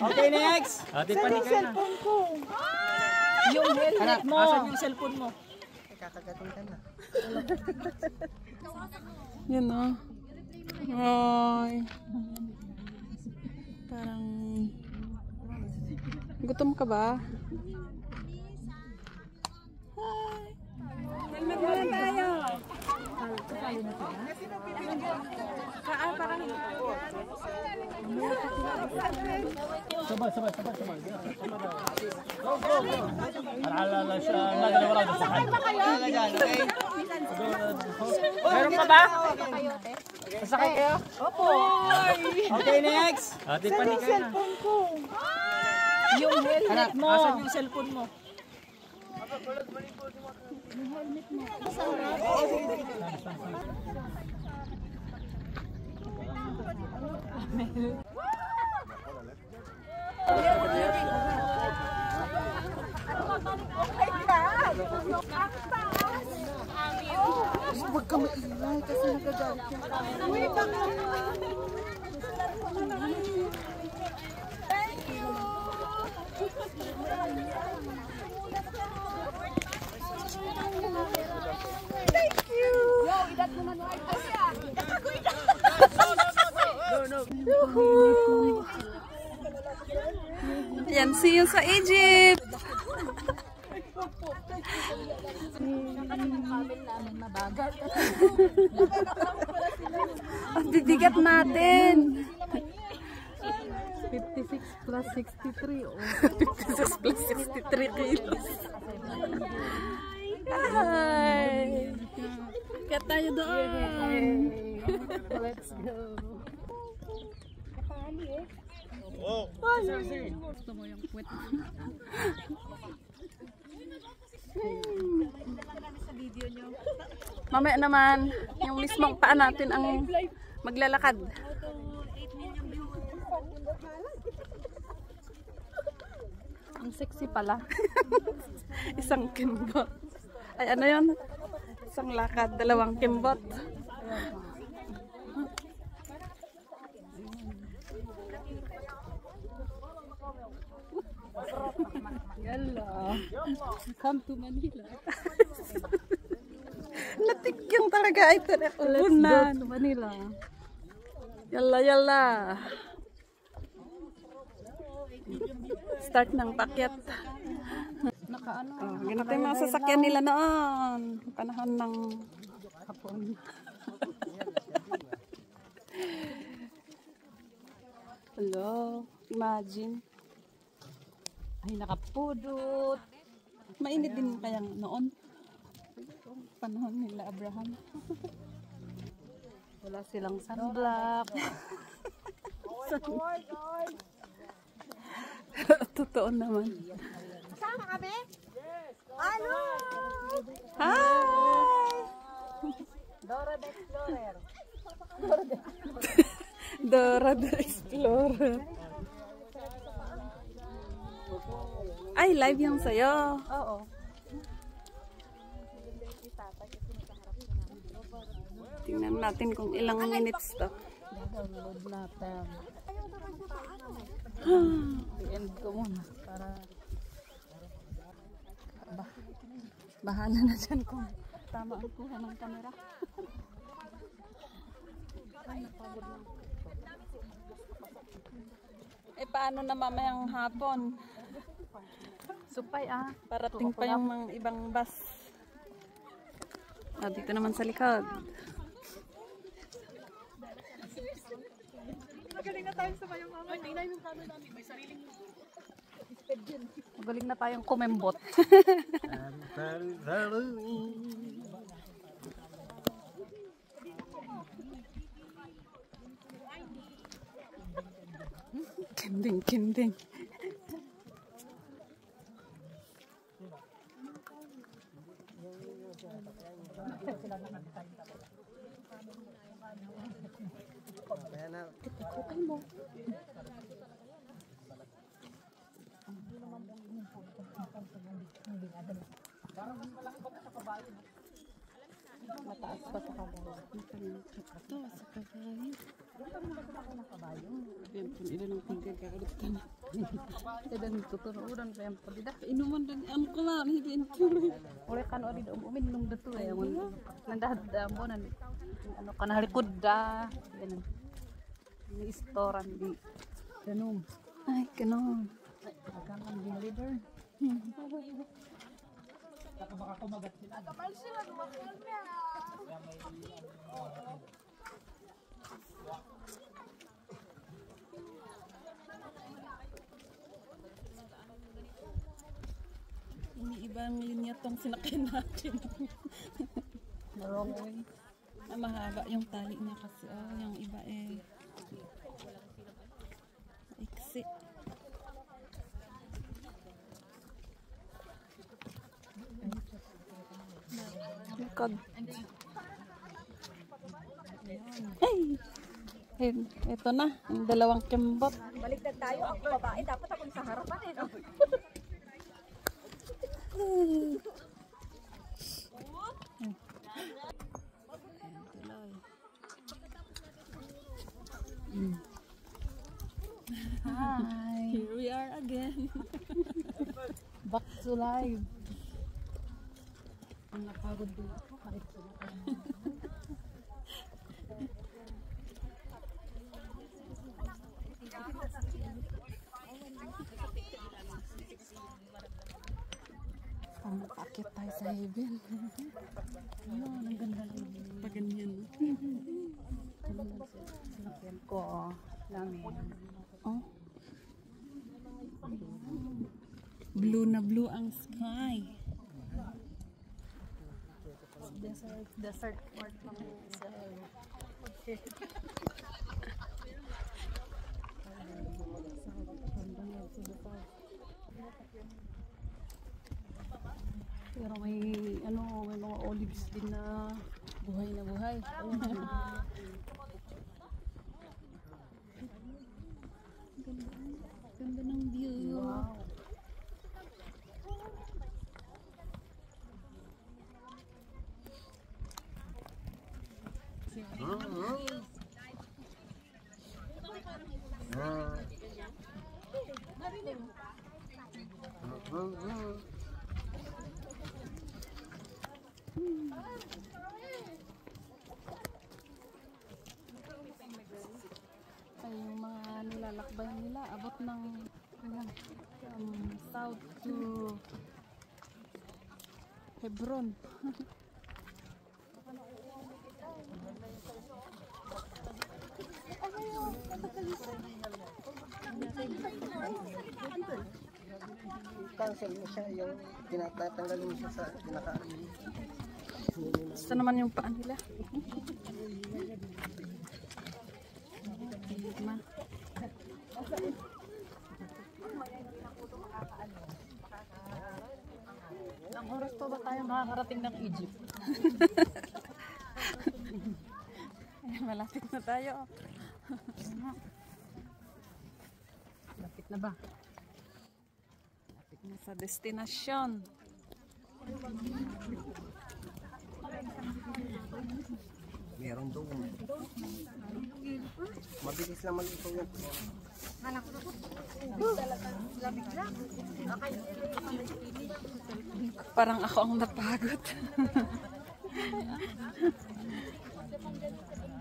Okay, next. Ate, panik ka na. Yung helmet mo. Asan yung cellphone mo? Kakagatin ka na. Yan o. Ay. Parang... Gutom ka ba? Hi. Helmet mo na tayo. Parang... Sabay. Go. Alala siya. Nagalaw sa sakay. Meron pa ba? Masakay kayo? Opo. Okay, next. Ate, panik ka na. Yung helmet mo. Asan yung cellphone mo? Huwag ka maingay kasi nagagalit yung Thank you! Thank you! Yo, idat mo na nung ito siya! No. Yan, see you sa Egypt! Ang bibigat natin! 56 plus 63. Oh. 56 plus 63 kilos. Hi! Kaya tayo doon! Let's go. Gusto mo yung kwet. Mamaya naman, yung mismong paa natin ang maglalakad. Ang sexy pala. Isang kimbot. Ay, ano yun? Isang lakad, dalawang kimbot. Yalla. Come to Manila. Natikyong talaga ito na Let's go upunan. to Manila. Yalla. Start ng pakyat. Nakaano? Oh, ganito yung mga sasakyan nila noon. Panahon ng Hapon. hello, imagine. Ay, nakapudot. Mainit din kayang noon. Panahon nila Abraham. Wala silang sunblock. Totoo naman. Sama kami? Ano? Hi! Dora the Explorer. Dora the Explorer. Ay, live yung sayo. Oo. Tingnan natin kung ilang minutes to. Download natin. I-end ko muna para Bahala na dyan kung tama ang kuha ng camera. Eh, paano na mamayang hapon? supay Parating pa yung mga ibang bus. Ah, dito naman sa likod. Magaling na tayo sa mayong mama. Tingnan yung kano namin. May sariling Magaling na tayong kumembot. Kinding. Mataas pa sa kabayo. Ito, sa kabayo. Yan, kung ilan ang pagkakaulit ka na. Dan tutunuran pa yung pagdidak. Inuman din ang kumain hindi tuloy. Uli kan ori do uminom dito eh. Nandahad mo nan ano ka nalikod da. Ganun. Ni istoran di ganun. Ay, ganon. Agam di leader. Iniibang linya tong sinakyan natin. Wrong way. Mahaba yung tali niya kasi. Oh, yung iba eh. Iksi. Likod. Ay! Ito na, ang dalawang kembot. Baliktad tayo. Ako babae. Dapat akong sa harapan eh. No? Hi. Here we are again. Back to live. Ang napagod din ako. Kahit sila ka. Akit tayo sa heaven. Ayun, ang ganda lang. Pag ganyan. Sinakyan ko. Namin. Oh. Blue na blue ang sky. Desert port lang sa pero may ano, may mga olives din na buhay na buhay. Ganda ng view. Wow. Ay, yung mga nilalakbay nila abot ng south to Hebron. Cancel mo siya. Yung tinatatanggalin mo siya sa kinakain. Gusto naman yung paan nila. Ma. Ilang oras pa ba tayo makakarating ng Egypt? Ay, malapit na tayo. Lapit na ba? Lapit na sa destinasyon. Meron doon. Mabilis lang mag-ito yan. Parang ako ang napagod.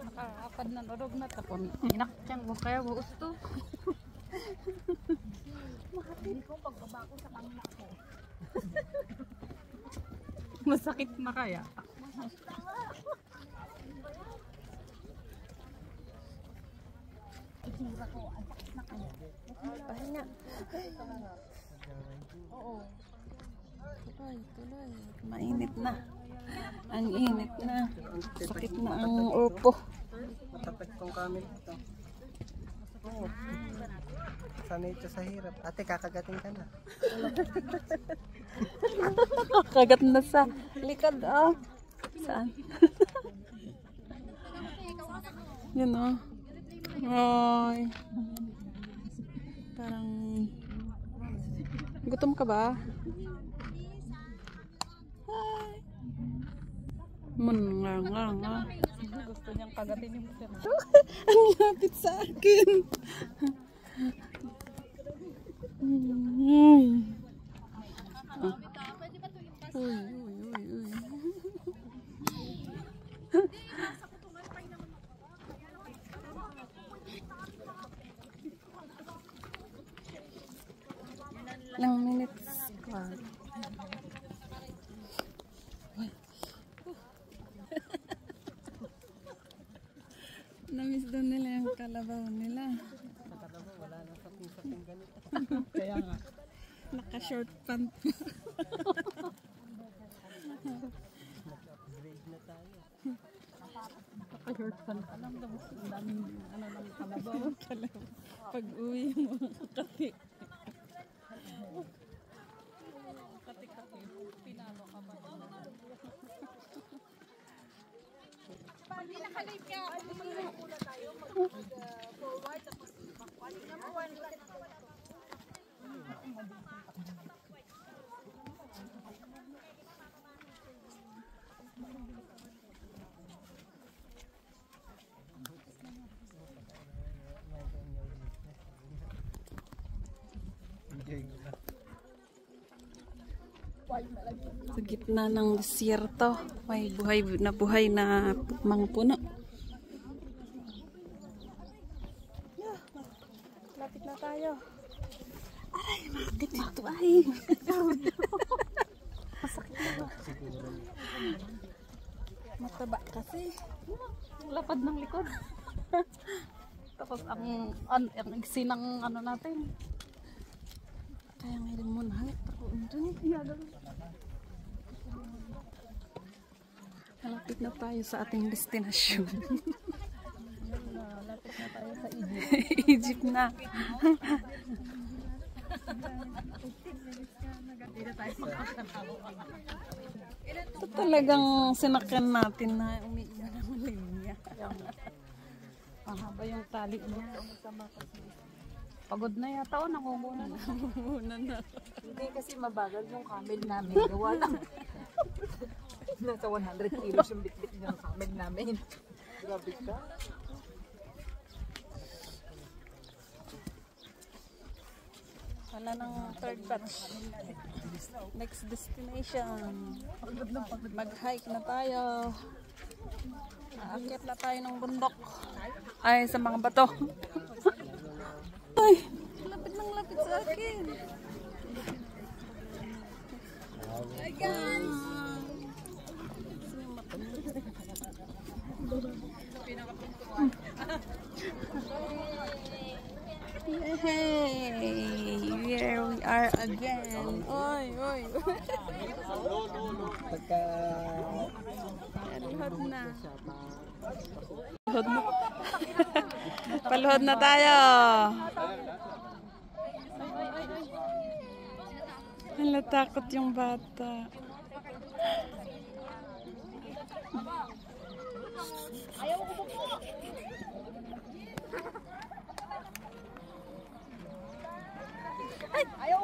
Nakakapad na norog na tapon. Inakyang mo kaya mo gusto. Masakit na kaya. Pahinga. Tuloy. Mainit na. Ang init na. Sakit na ang upo. Matapit tong camel ito. Oo. Sanay ito sa hirap. Ate, kakagating ka na. Kagat na sa likod. Oh. Saan? Yun oh. Ay. Parang gutom ka ba? Hi. Nga. Gusto niyang kagatin yung sir. Ang lapit sa akin. Ilang minutes pa. Namiss daw nila yung kalabaw nila. Sa kalabaw, wala na saping-saping ganito. Kaya nga. Naka-short pant. Grade na tayo. Naka-short pant ka lang. Tapos ang daming ano ng kalabaw. Pag uwi mo, kati. Kati-kati. Pinalo ka ba? Enjoy ko na. Sa gitna ng desierto, may buhay na mga puno. Lapit na tayo. Aray, bakit ito ay? Masakit na ba? Mataba kasi. Ang lapad ng likod. Tapos ang iksi ng ano natin. Kaya ngayon mo na halik. Malapit na tayo sa ating destinasyon. Lapit na tayo sa Egypt. Egypt na. Ito talagang sinakyan natin na umiiyak ng linya. Mahaba yung tali niya. Pagod na yata o nakunguna na. Hindi kasi mabagal yung camel namin. Gawa lang. Nasa 100 kilos yung bitbit ng camel namin. Grabe ka. Wala ng third batch. Next destination. Mag-hike na tayo. Aakyat na tayo ng bundok. Ay, sa mga bato. Ay, lapit ng lapit sa akin. Hi guys! Yay! Here we are again. Oy, oy. Pagka... Paluhod na. Paluhod na. Paluhod na tayo. Nalatakot yung bata. Ayaw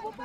ko po.